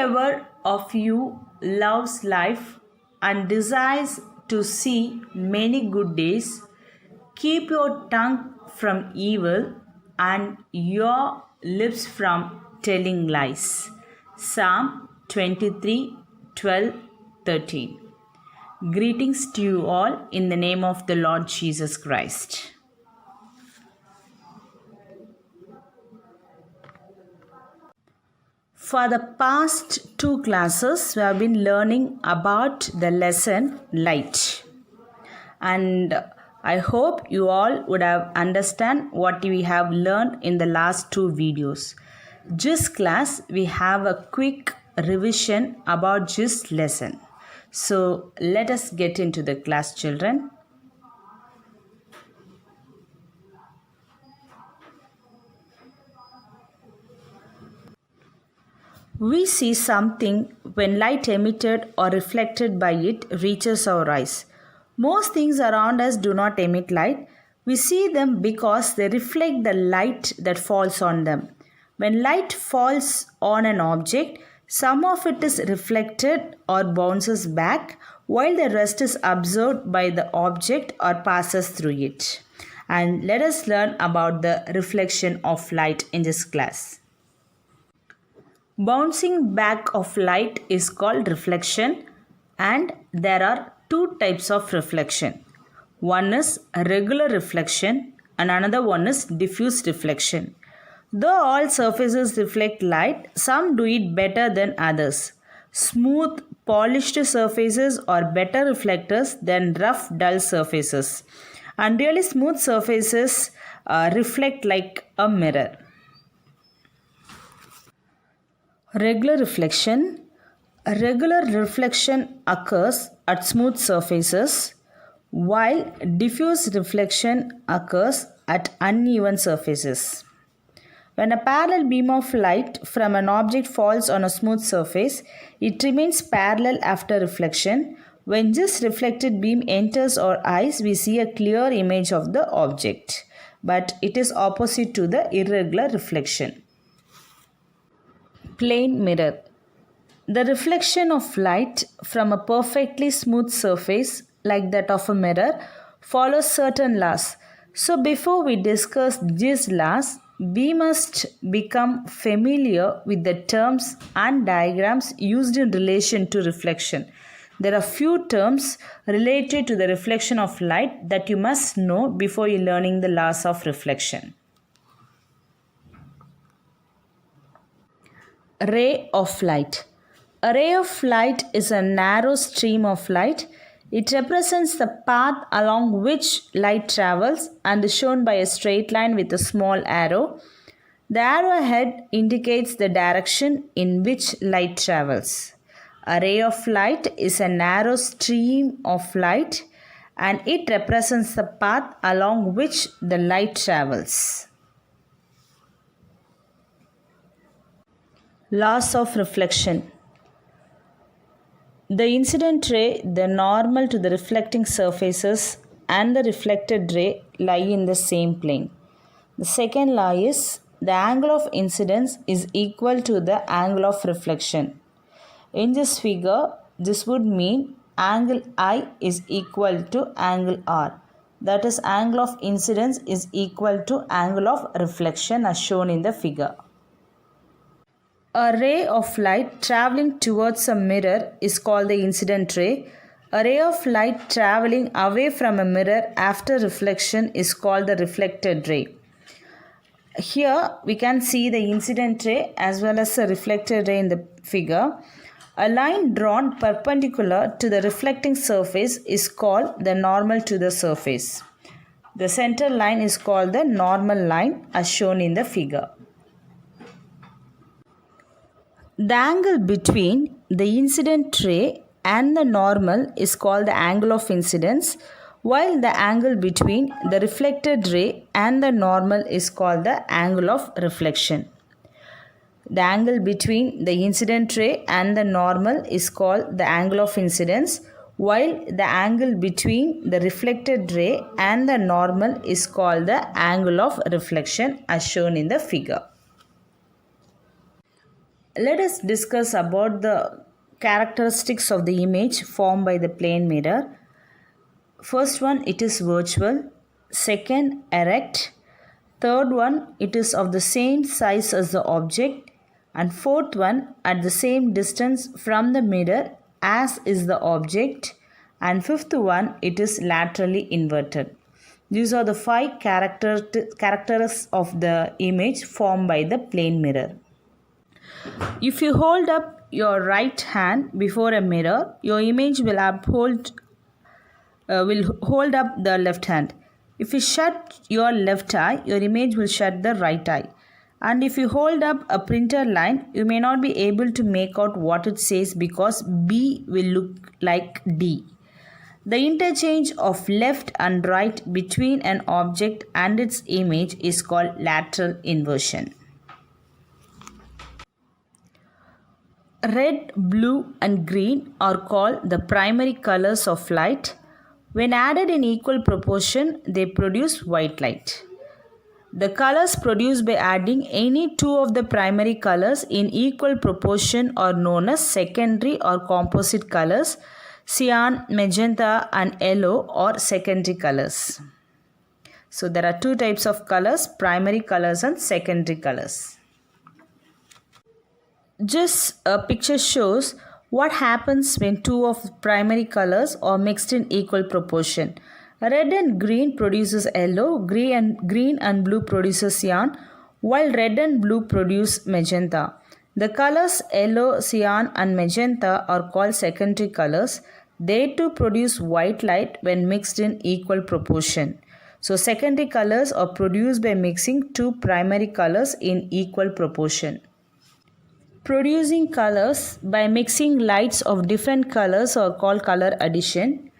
Whoever of you loves life and desires to see many good days, keep your tongue from evil and your lips from telling lies. Psalm 23:12-13. Greetings to you all in the name of the Lord Jesus Christ. For the past 2 classes, we have been learning about the lesson light. And I hope you all would have understand what we have learned in the last 2 videos. This class, we have a quick revision about this lesson. So let us get into the class, children. We see something when light emitted or reflected by it reaches our eyes. Most things around us do not emit light. We see them because they reflect the light that falls on them. When light falls on an object, some of it is reflected or bounces back, while the rest is absorbed by the object or passes through it. And let us learn about the reflection of light in this class. Bouncing back of light is called reflection, and there are 2 types of reflection. One is regular reflection and another one is diffuse reflection. Though all surfaces reflect light, some do it better than others. Smooth, polished surfaces are better reflectors than rough, dull surfaces. And really smooth surfaces reflect like a mirror. Regular reflection. A regular reflection occurs at smooth surfaces, while diffuse reflection occurs at uneven surfaces. When a parallel beam of light from an object falls on a smooth surface, it remains parallel after reflection. When this reflected beam enters our eyes, we see a clear image of the object, but it is opposite to the irregular reflection. Plane mirror. The reflection of light from a perfectly smooth surface like that of a mirror follows certain laws. So before we discuss these laws, we must become familiar with the terms and diagrams used in relation to reflection. There are few terms related to the reflection of light that you must know before you learning the laws of reflection. Ray of light. A ray of light is a narrow stream of light. It represents the path along which light travels and is shown by a straight line with a small arrow. The arrowhead indicates the direction in which light travels. A ray of light is a narrow stream of light and it represents the path along which the light travels. Laws of reflection. The incident ray, the normal to the reflecting surfaces, and the reflected ray lie in the same plane. The second law is the angle of incidence is equal to the angle of reflection. In this figure, this would mean angle I is equal to angle R. That is, angle of incidence is equal to angle of reflection as shown in the figure. A ray of light traveling towards a mirror is called the incident ray. A ray of light traveling away from a mirror after reflection is called the reflected ray. Here we can see the incident ray as well as the reflected ray in the figure. A line drawn perpendicular to the reflecting surface is called the normal to the surface. The center line is called the normal line as shown in the figure. The angle between the incident ray and the normal is called the angle of incidence, while the angle between the reflected ray and the normal is called the angle of reflection. The angle between the incident ray and the normal is called the angle of incidence, while the angle between the reflected ray and the normal is called the angle of reflection as shown in the figure. Let us discuss about the characteristics of the image formed by the plane mirror. First one, it is virtual. Second, erect. Third one, it is of the same size as the object. And fourth one, at the same distance from the mirror as is the object. And fifth one, it is laterally inverted. These are the five characters of the image formed by the plane mirror. If you hold up your right hand before a mirror, your image will hold up the left hand. If you shut your left eye, your image will shut the right eye. And if you hold up a printer line, you may not be able to make out what it says because B will look like D. The interchange of left and right between an object and its image is called lateral inversion. Red, blue and green are called the primary colors of light. When added in equal proportion, they produce white light. The colors produced by adding any two of the primary colors in equal proportion are known as secondary or composite colors. Cyan, magenta and yellow are secondary colors. So there are two types of colors, primary colors and secondary colors. This picture shows what happens when two of primary colors are mixed in equal proportion. Red and green produces yellow, green and blue produces cyan, while red and blue produce magenta. The colors yellow, cyan and magenta are called secondary colors. They too produce white light when mixed in equal proportion. So secondary colors are produced by mixing two primary colors in equal proportion. Producing colors by mixing lights of different colors are called color addition.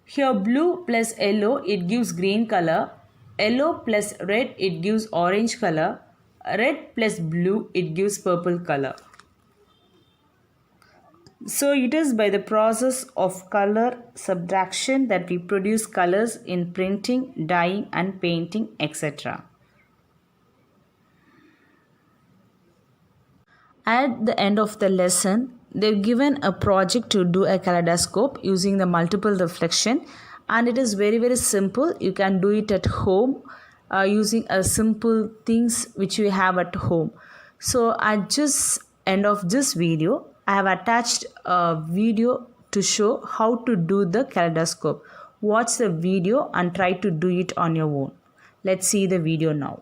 Here blue plus yellow, it gives green color. Yellow plus red, it gives orange color. Red plus blue, it gives purple color. So it is by the process of color subtraction that we produce colors in printing, dyeing and painting, etc. At the end of the lesson, they've given a project to do a kaleidoscope using the multiple reflection, and it is very simple. You can do it at home using a simple things which you have at home. So at just end of this video, I have attached a video to show how to do the kaleidoscope. Watch the video and try to do it on your own. Let's see the video now.